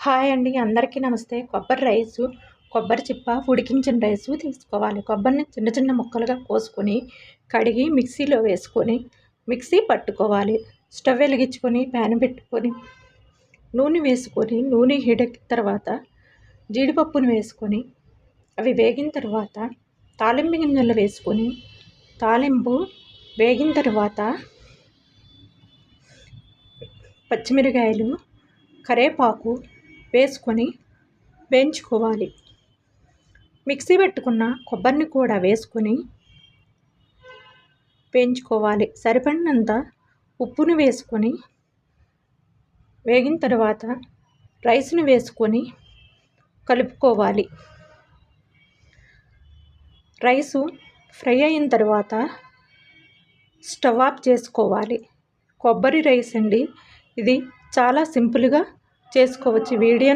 Hi అండి, అందరికీ నమస్తే. కొబ్బరి చిప్ప ఉడికించిన రైసు తీసుకోవాలి. కొబ్బరిని చిన్న చిన్న ముక్కలుగా కోసుకొని కడిగి మిక్సీలో వేసుకొని మిక్సీ పట్టుకోవాలి. స్టవ్ వెలిగించుకొని ప్యాన్ పెట్టుకొని నూనె వేసుకొని నూనె హీటెక్కిన తర్వాత జీడిపప్పును వేసుకొని అవి వేగిన తర్వాత తాలింపు గింజలు వేసుకొని తాలింపు వేగిన తర్వాత పచ్చిమిరకాయలు, కరివేపాకు వేసుకొని వేయించుకోవాలి. మిక్సీ పెట్టుకున్న కొబ్బరిని కూడా వేసుకొని వేయించుకోవాలి. సరిపడినంత ఉప్పును వేసుకొని వేగిన తర్వాత రైస్ని వేసుకొని కలుపుకోవాలి. రైసు ఫ్రై అయిన తర్వాత స్టవ్ ఆఫ్ చేసుకోవాలి. కొబ్బరి రైస్ అండి, ఇది చాలా సింపుల్గా చేసుకోవచ్చు. వీడియో